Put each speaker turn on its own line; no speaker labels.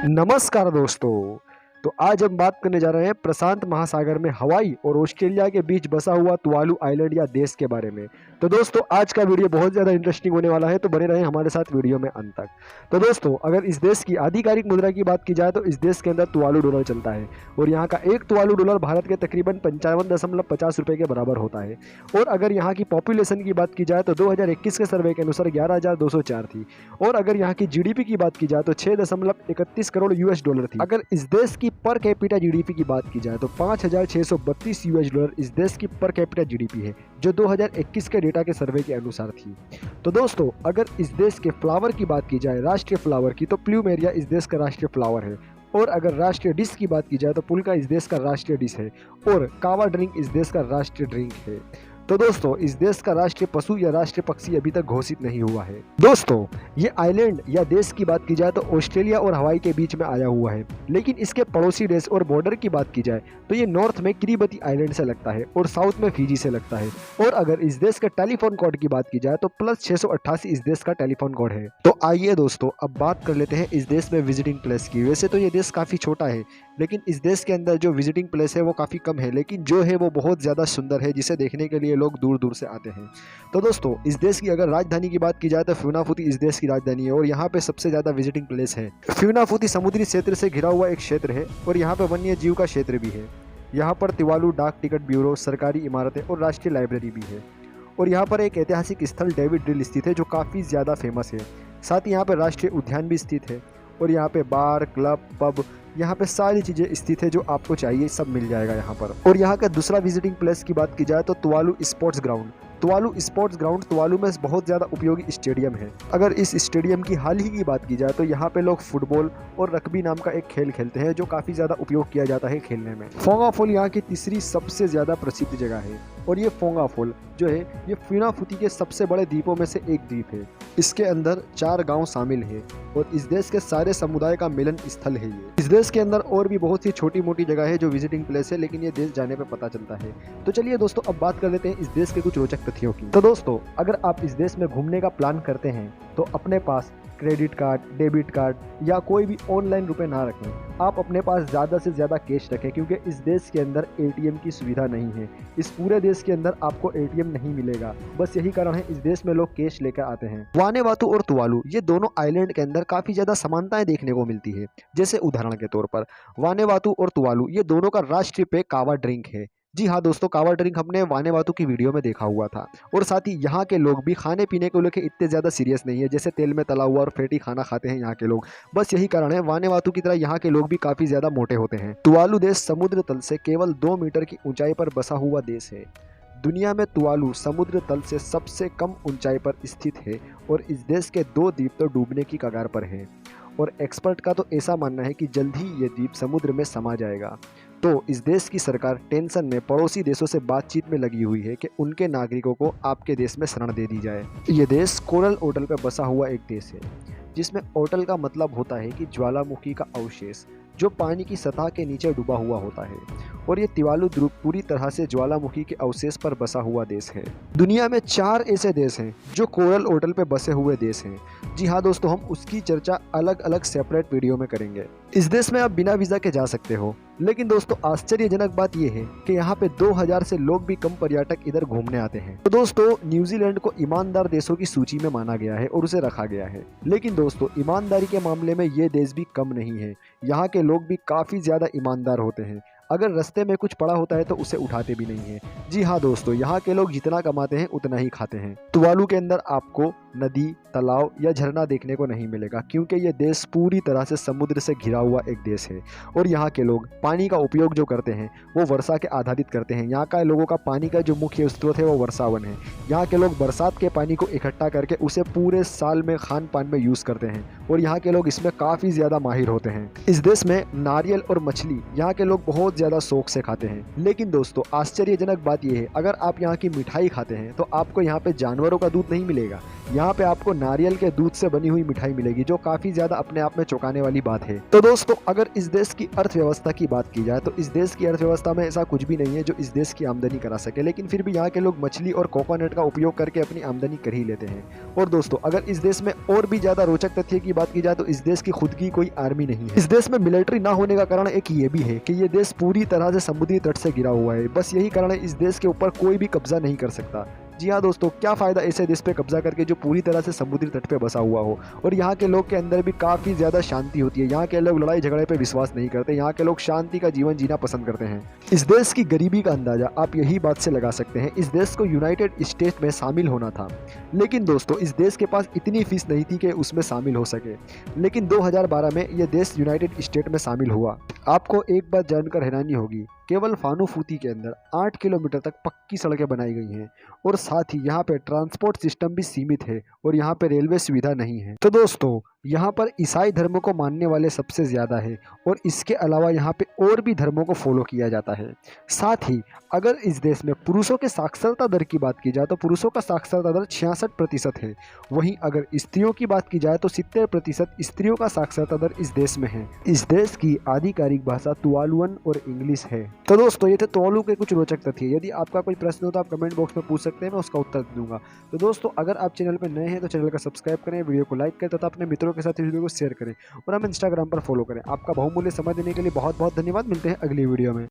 नमस्कार दोस्तों। तो आज हम बात करने जा रहे हैं प्रशांत महासागर में हवाई और ऑस्ट्रेलिया के बीच बसा हुआ तुवालू आइलैंड या देश के बारे में। तो दोस्तों आज का वीडियो बहुत ज़्यादा इंटरेस्टिंग होने वाला है, तो बने रहें हमारे साथ वीडियो में अंत तक। तो दोस्तों अगर इस देश की आधिकारिक मुद्रा की बात की जाए तो इस देश के अंदर तुवालू डॉलर चलता है और यहाँ का एक तुवालू डॉलर भारत के तकरीबन 55.50 रुपये के बराबर होता है। और अगर यहाँ की पॉपुलेशन की बात की जाए तो 2021 के सर्वे के अनुसार 11,204 थी। और अगर यहाँ की जीडीपी की बात की जाए तो 6.31 करोड़ यूएस डॉलर थी। अगर इस देश की पर कैपिटा जीडीपी की बात की जाए तो 5,632 यूएस डॉलर इस देश की पर कैपिटा जीडीपी है, जो 2021 के डेटा के सर्वे के अनुसार थी। तो दोस्तों अगर इस देश के फ्लावर की बात की जाए, राष्ट्रीय फ्लावर की, तो प्लूमेरिया इस देश का राष्ट्रीय फ्लावर है। और अगर राष्ट्रीय डिश की बात की जाए तो पुलका इस देश का राष्ट्रीय डिश है और कावा ड्रिंक इस देश का राष्ट्रीय ड्रिंक है। तो दोस्तों इस देश का राष्ट्रीय पशु या राष्ट्रीय पक्षी अभी तक घोषित नहीं हुआ है। दोस्तों ये आइलैंड या देश की बात की जाए तो ऑस्ट्रेलिया और हवाई के बीच में आया हुआ है, लेकिन इसके पड़ोसी देश और बॉर्डर की बात की जाए तो ये नॉर्थ में किरिबती आइलैंड से लगता है और साउथ में फिजी से लगता है। और अगर इस देश का टेलीफोन कोड की बात की जाए तो +688 इस देश का टेलीफोन कोड है। तो आइए दोस्तों अब बात कर लेते हैं इस देश में विजिटिंग प्लेस की। वैसे तो ये देश काफी छोटा है, लेकिन इस देश के अंदर जो विजिटिंग प्लेस है वो काफ़ी कम है, लेकिन जो है वो बहुत ज़्यादा सुंदर है, जिसे देखने के लिए लोग दूर दूर से आते हैं। तो दोस्तों इस देश की अगर राजधानी की बात की जाए तो फ्यूनाफुती इस देश की राजधानी है और यहाँ पे सबसे ज़्यादा विजिटिंग प्लेस है। फ्यूनाफुती समुद्री क्षेत्र से घिरा हुआ एक क्षेत्र है और यहाँ पे वन्य जीव का क्षेत्र भी है। यहाँ पर तिवालू डाक टिकट ब्यूरो, सरकारी इमारतें और राष्ट्रीय लाइब्रेरी भी है। और यहाँ पर एक ऐतिहासिक स्थल डेविड ड्रिल स्थित है जो काफ़ी ज़्यादा फेमस है। साथ ही यहाँ पर राष्ट्रीय उद्यान भी स्थित है और यहाँ पे बार, क्लब, पब, यहाँ पे सारी चीज़ें स्थित है जो आपको चाहिए सब मिल जाएगा यहाँ पर। और यहाँ का दूसरा विजिटिंग प्लेस की बात की जाए तो Tuvalu sports ground. Tuvalu sports ground Tuvalu में बहुत ज़्यादा उपयोगी स्टेडियम है। अगर इस स्टेडियम की हाल ही की बात की जाए तो यहाँ पे लोग फुटबॉल और रग्बी नाम का एक खेल खेलते हैं जो काफ़ी ज़्यादा उपयोग किया जाता है खेलने में। फोंगा फॉल यहाँ की तीसरी सबसे ज़्यादा प्रसिद्ध जगह है और ये फोंगा फॉल जो है ये फ्यूनाफुती के सबसे बड़े द्वीपों में से एक द्वीप है। इसके अंदर 4 गांव शामिल है और इस देश के सारे समुदाय का मिलन स्थल है ये। इस देश के अंदर और भी बहुत सी छोटी मोटी जगह है जो विजिटिंग प्लेस है, लेकिन ये देश जाने पे पता चलता है। तो चलिए दोस्तों अब बात कर लेते हैं इस देश के कुछ रोचक तथ्यों की। तो दोस्तों अगर आप इस देश में घूमने का प्लान करते हैं तो अपने पास क्रेडिट कार्ड, डेबिट कार्ड या कोई भी ऑनलाइन रुपए ना रखें। आप अपने पास ज़्यादा से ज़्यादा कैश रखें, क्योंकि इस देश के अंदर एटीएम की सुविधा नहीं है। इस पूरे देश के अंदर आपको एटीएम नहीं मिलेगा, बस यही कारण है इस देश में लोग कैश लेकर आते हैं। वानुआतू और तुवालू ये दोनों आइलैंड के अंदर काफ़ी ज़्यादा समानताएं देखने को मिलती है। जैसे उदाहरण के तौर पर वानुआतू और तुवालू ये दोनों का राष्ट्रीय पेय कावा ड्रिंक है। जी हाँ दोस्तों, कावा ड्रिंक हमने वानुआतू की वीडियो में देखा हुआ था। और साथ ही यहाँ के लोग भी खाने पीने को लेकर इतने ज़्यादा सीरियस नहीं है, जैसे तेल में तला हुआ और फैटी खाना खाते हैं यहाँ के लोग। बस यही कारण है वानुआतू की तरह यहाँ के लोग भी काफ़ी ज़्यादा मोटे होते हैं। तुवालू देश समुद्र तल से केवल 2 मीटर की ऊंचाई पर बसा हुआ देश है। दुनिया में तुवालू समुद्र तल से सबसे कम ऊंचाई पर स्थित है और इस देश के 2 द्वीप तो डूबने की कगार पर हैं। और एक्सपर्ट का तो ऐसा मानना है कि जल्द ही ये द्वीप समुद्र में समा जाएगा। तो इस देश की सरकार टेंशन में पड़ोसी देशों से बातचीत में लगी हुई है कि उनके नागरिकों को आपके देश में शरण दे दी जाए। ये देश कोरल ओटल पर बसा हुआ एक देश है, जिसमें ओटल का मतलब होता है कि ज्वालामुखी का अवशेष जो पानी की सतह के नीचे डूबा हुआ होता है। और ये तिवालू द्वीप पूरी तरह से ज्वालामुखी के अवशेष पर बसा हुआ देश है। दुनिया में 4 ऐसे देश हैं जो कोरल ओटल पे बसे हुए देश हैं। जी हाँ दोस्तों, हम उसकी चर्चा अलग अलग सेपरेट वीडियो में करेंगे। इस देश में आप बिना वीज़ा के जा सकते हो, लेकिन दोस्तों आश्चर्यजनक बात यह है कि यहाँ पे 2000 से लोग भी कम पर्यटक इधर घूमने आते हैं। तो दोस्तों न्यूजीलैंड को ईमानदार देशों की सूची में माना गया है और उसे रखा गया है, लेकिन दोस्तों ईमानदारी के मामले में ये देश भी कम नहीं है। यहाँ के लोग भी काफ़ी ज़्यादा ईमानदार होते हैं। अगर रास्ते में कुछ पड़ा होता है तो उसे उठाते भी नहीं है। जी हाँ दोस्तों, यहाँ के लोग जितना कमाते हैं उतना ही खाते हैं। तुवालू के अंदर आपको नदी, तालाब या झरना देखने को नहीं मिलेगा, क्योंकि ये देश पूरी तरह से समुद्र से घिरा हुआ एक देश है। और यहाँ के लोग पानी का उपयोग जो करते हैं वो वर्षा के आधारित करते हैं। यहाँ का लोगों का पानी का जो मुख्य स्रोत है वो वर्षावन है। यहाँ के लोग बरसात के पानी को इकट्ठा करके उसे पूरे साल में खान पान में यूज़ करते हैं और यहाँ के लोग इसमें काफ़ी ज़्यादा माहिर होते हैं। इस देश में नारियल और मछली यहाँ के लोग बहुत ज़्यादा शौक से खाते हैं। लेकिन दोस्तों आश्चर्यजनक बात यह है, अगर आप यहाँ की मिठाई खाते हैं तो आपको यहाँ पे जानवरों का दूध नहीं मिलेगा। यहाँ पे आपको नारियल के दूध से बनी हुई मिठाई मिलेगी, जो काफी ज्यादा अपने आप में चौंकाने वाली बात है। तो दोस्तों, अगर इस देश की अर्थव्यवस्था की बात की जाए तो इस देश की अर्थव्यवस्था में ऐसा कुछ भी नहीं है जो इस देश की आमदनी करा सके, लेकिन फिर भी यहाँ के लोग मछली और कोकोनट का उपयोग करके अपनी आमदनी कर ही लेते हैं। और दोस्तों, अगर इस देश में और भी ज्यादा रोचक तथ्य की बात की जाए तो इस देश की खुद की कोई आर्मी नहीं है। इस देश में मिलिट्री ना होने का कारण एक ये भी है कि ये देश पूरी तरह से समुद्री तट से घिरा हुआ है। बस यही कारण है इस देश के ऊपर कोई भी कब्जा नहीं कर सकता। जी हाँ दोस्तों, क्या फायदा ऐसे देश पे कब्जा करके जो पूरी तरह से समुद्री तट पे बसा हुआ हो। और यहाँ के लोग के अंदर भी काफी ज्यादा शांति होती है। यहाँ के लोग लड़ाई झगड़े पे विश्वास नहीं करते। यहाँ के लोग शांति का जीवन जीना पसंद करते हैं। इस देश की गरीबी का अंदाजा आप यही बात से लगा सकते हैं। इस देश को यूनाइटेड स्टेट में शामिल होना था, लेकिन दोस्तों इस देश के पास इतनी फीस नहीं थी कि उसमें शामिल हो सके। लेकिन 2012 में यह देश यूनाइटेड स्टेट में शामिल हुआ। आपको एक बात जानकर हैरानी होगी, केवल फानूफूती के अंदर 8 किलोमीटर तक पक्की सड़कें बनाई गई हैं और साथ ही यहाँ पे ट्रांसपोर्ट सिस्टम भी सीमित है और यहाँ पे रेलवे सुविधा नहीं है। तो दोस्तों, यहाँ पर ईसाई धर्म को मानने वाले सबसे ज़्यादा है और इसके अलावा यहाँ पे और भी धर्मों को फॉलो किया जाता है। साथ ही अगर इस देश में पुरुषों के साक्षरता दर की बात की जाए तो पुरुषों का साक्षरता दर 66% है। वहीं अगर स्त्रियों की बात की जाए तो 70% स्त्रियों का साक्षरता दर इस देश में है। इस देश की आधिकारिक भाषा तुवालुअन और इंग्लिश है। तो दोस्तों, ये थे तुवालू के कुछ रोचक तथ्य। यदि आपका कोई प्रश्न हो तो आप कमेंट बॉक्स में पूछ सकते हैं, मैं उसका उत्तर दूंगा। तो दोस्तों, अगर आप चैनल पर नए हैं तो चैनल का सब्सक्राइब करें, वीडियो को लाइक करें तथा अपने मित्रों के साथ इस वीडियो को शेयर करें और हमें इंस्टाग्राम पर फॉलो करें। आपका बहुमूल्य समय देने के लिए बहुत बहुत धन्यवाद। मिलते हैं अगली वीडियो में।